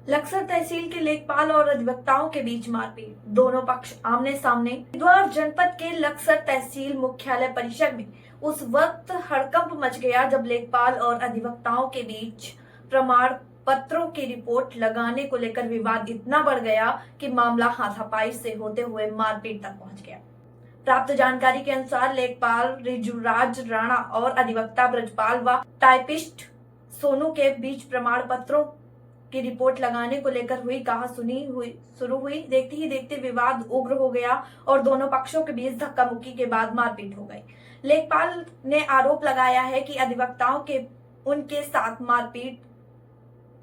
लक्सर तहसील के लेखपाल और अधिवक्ताओं के बीच मारपीट, दोनों पक्ष आमने सामने। हरिद्वार जनपद के लक्सर तहसील मुख्यालय परिसर में उस वक्त हड़कंप मच गया जब लेखपाल और अधिवक्ताओं के बीच प्रमाण पत्रों की रिपोर्ट लगाने को लेकर विवाद इतना बढ़ गया कि मामला हाथापाई से होते हुए मारपीट तक पहुंच गया। प्राप्त जानकारी के अनुसार लेखपाल रिजुराज राणा और अधिवक्ता ब्रजपाल व टाइपिस्ट सोनू के बीच प्रमाण पत्रों की रिपोर्ट लगाने को लेकर हुई कहासुनी शुरू हुई। देखते ही देखते विवाद उग्र हो गया और दोनों पक्षों के बीच धक्का मुक्की के बाद मारपीट हो गई। लेखपाल ने आरोप लगाया है कि अधिवक्ताओं के उनके साथ मारपीट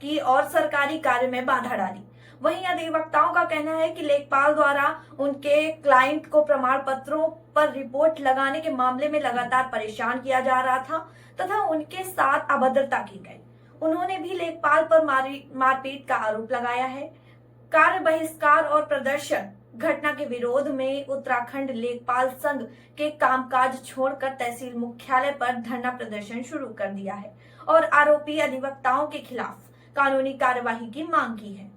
की और सरकारी कार्य में बाधा डाली। वहीं अधिवक्ताओं का कहना है कि लेखपाल द्वारा उनके क्लाइंट को प्रमाण पत्रों पर रिपोर्ट लगाने के मामले में लगातार परेशान किया जा रहा था तथा उनके साथ अभद्रता की गई। उन्होंने भी लेखपाल पर मारपीट का आरोप लगाया है। कार्य बहिष्कार और प्रदर्शन घटना के विरोध में उत्तराखंड लेखपाल संघ के कामकाज छोड़कर तहसील मुख्यालय पर धरना प्रदर्शन शुरू कर दिया है और आरोपी अधिवक्ताओं के खिलाफ कानूनी कार्यवाही की मांग की है।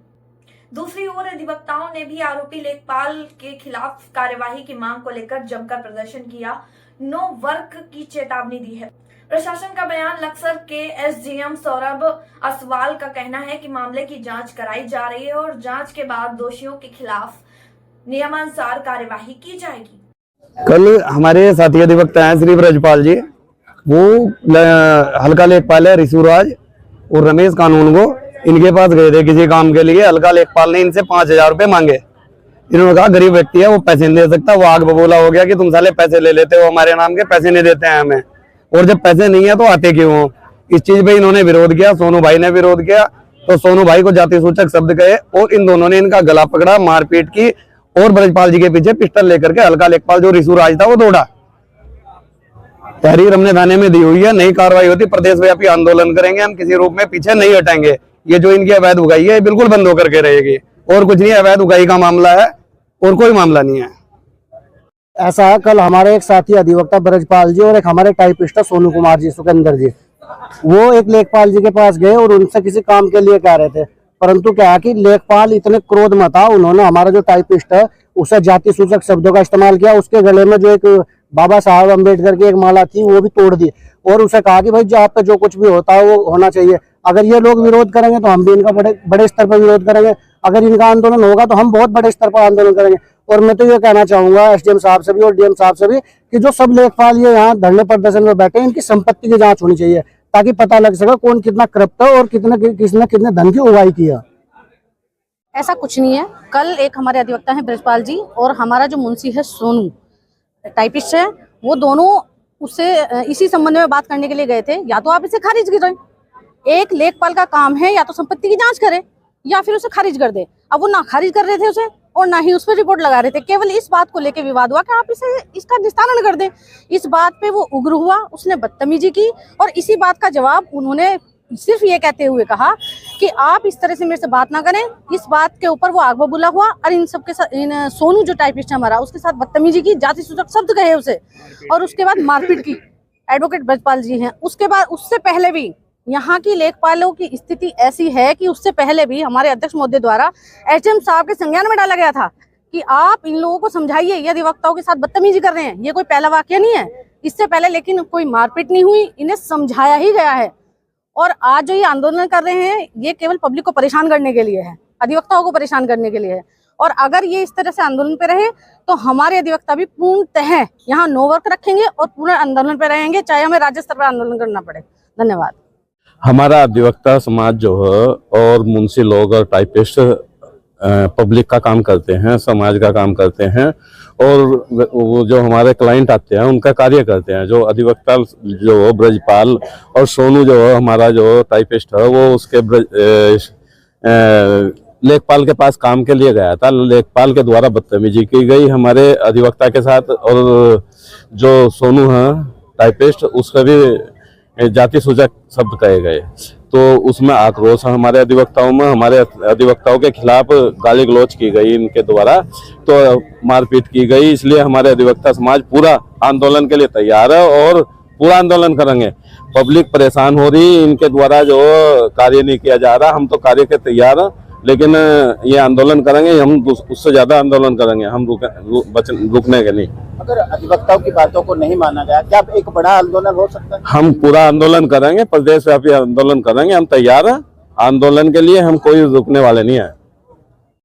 दूसरी ओर अधिवक्ताओं ने भी आरोपी लेखपाल के खिलाफ कार्यवाही की मांग को लेकर जमकर प्रदर्शन किया, नो वर्क की चेतावनी दी है। प्रशासन का बयान। लक्सर के एसडीएम सौरभ असवाल का कहना है कि मामले की जांच कराई जा रही है और जांच के बाद दोषियों के खिलाफ नियमानुसार कार्यवाही की जाएगी। कल हमारे साथी अधिवक्ता हैं श्री ब्रजपाल जी, वो हल्का लेखपाल है ऋषुराज और रमेश कानून को इनके पास गए थे किसी काम के लिए। हल्का लेखपाल ने इनसे 5,000 रुपए मांगे। इन्होंने कहा गरीब व्यक्ति है, वो पैसे नहीं दे सकता। वो आग बबूला हो गया कि तुम साले पैसे ले लेते हो हमारे नाम के, पैसे नहीं देते हैं हमें, और जब पैसे नहीं है तो आते क्यों हो। इस चीज पे इन्होंने विरोध किया, सोनू भाई ने विरोध किया तो सोनू भाई को जाति सूचक शब्द कहे और इन दोनों ने इनका गला पकड़ा, मारपीट की और ब्रजपाल जी के पीछे पिस्टल लेकर के हल्का लेखपाल जो ऋषुराज था वो दौड़ा। तहरीर हमने थाने में दी हुई है, नई कार्रवाई होती प्रदेशव्यापी आंदोलन करेंगे हम, किसी रूप में पीछे नहीं हटेंगे। ये जो इनकी अवैध उगाई है बिल्कुल बंद होकर के रहेगी और कुछ नहीं, अवैध उगाई का मामला है और कोई मामला नहीं है। ऐसा कल हमारे एक साथी अधिवक्ता ब्रजपाल जी और एक हमारे टाइपिस्ट सोनू कुमार जी सुकेंद्र जी, वो एक लेखपाल जी के पास गए और उनसे किसी काम के लिए कह रहे थे, परंतु क्या है कि लेखपाल इतने क्रोध में था, उन्होंने हमारा जो टाइपिस्ट है उसे जाति सूचक शब्दों का इस्तेमाल किया। उसके गले में जो एक बाबा साहब अम्बेडकर की एक माला थी वो भी तोड़ दी और उसे कहा कि भाई जो आप पे जो कुछ भी होता है वो होना चाहिए। अगर ये लोग विरोध करेंगे तो हम भी इनका बड़े स्तर पर विरोध करेंगे, अगर इनका आंदोलन होगा तो हम बहुत बड़े स्तर पर आंदोलन करेंगे। और मैं तो ये कहना चाहूंगा एसडीएम साहब से भी और डीएम साहब से भी कि जो सब लेखपाल ये यहाँ धरने प्रदर्शन में बैठे, इनकी संपत्ति की जांच होनी चाहिए ताकि पता लग सके कौन कितना करप्ट है और किसने कितने धन की उगाही किया। ऐसा कुछ नहीं है। कल एक हमारे अधिवक्ता हैं ब्रजपाल जी और हमारा जो मुंशी है सोनू टाइपिस्ट है, वो दोनों उससे इसी संबंध में बात करने के लिए गए थे। या तो आप इसे खारिज कर दें, एक लेखपाल का काम है या तो संपत्ति की जांच करे या फिर उसे खारिज कर दे। अब वो ना खारिज कर रहे थे उसे और ना ही उस पर रिपोर्ट लगा रहे थे। केवल इस बात को लेके विवाद हुआ कि आप इसका निस्तारण कर दें। इस बात पे वो उग्र हुआ, उसने बदतमीजी की और इसी बात का जवाब उन्होंने सिर्फ ये कहते हुए कहा कि आप इस तरह से मेरे से बात ना करें। इस बात के ऊपर वो आग बबूला हुआ और इन सबके साथ सोनू जो टाइपिस्ट है हमारा, उसके साथ बदतमीजी की, जाति सूचक शब्द कहे उसे और उसके बाद मारपीट की। एडवोकेट ब्रजपाल जी हैं। उसके बाद उससे पहले भी यहाँ की लेखपालों की स्थिति ऐसी है कि उससे पहले भी हमारे अध्यक्ष महोदय द्वारा एचएम साहब के संज्ञान में डाला गया था कि आप इन लोगों को समझाइए, ये अधिवक्ताओं के साथ बदतमीजी कर रहे हैं। ये कोई पहला वाकया नहीं है, इससे पहले लेकिन कोई मारपीट नहीं हुई, इन्हें समझाया ही गया है। और आज जो ये आंदोलन कर रहे हैं ये केवल पब्लिक को परेशान करने के लिए है, अधिवक्ताओं को परेशान करने के लिए है। और अगर ये इस तरह से आंदोलन पे रहे तो हमारे अधिवक्ता भी पूर्णतः यहाँ नो वर्क रखेंगे और पूर्ण आंदोलन पे रहेंगे, चाहे हमें राज्य स्तर पर आंदोलन करना पड़े। धन्यवाद। हमारा अधिवक्ता समाज जो है और मुंशी लोग और टाइपिस्ट पब्लिक का काम करते हैं, समाज का काम करते हैं और वो जो हमारे क्लाइंट आते हैं उनका कार्य करते हैं। जो अधिवक्ता जो ब्रजपाल और सोनू जो हमारा जो टाइपिस्ट है वो उसके लेखपाल के पास काम के लिए गया था। लेखपाल के द्वारा बदतमीजी की गई हमारे अधिवक्ता के साथ और जो सोनू है टाइपिस्ट उसका भी जाति सूचक शब्द कहे गए, तो उसमें आक्रोश है हमारे अधिवक्ताओं में। हमारे अधिवक्ताओं के खिलाफ गाली गलौज की गई इनके द्वारा, तो मारपीट की गई। इसलिए हमारे अधिवक्ता समाज पूरा आंदोलन के लिए तैयार है और पूरा आंदोलन करेंगे। पब्लिक परेशान हो रही, इनके द्वारा जो कार्य नहीं किया जा रहा, हम तो कार्य के तैयार हैं। लेकिन ये आंदोलन करेंगे, हम उससे ज्यादा आंदोलन करेंगे, हम रुकने के नहीं। अगर अधिवक्ताओं की बातों को नहीं माना गया, क्या एक बड़ा आंदोलन हो सकता है? हम पूरा आंदोलन करेंगे, प्रदेश व्यापी आंदोलन करेंगे, हम तैयार हैं आंदोलन के लिए, हम कोई रुकने वाले नहीं है।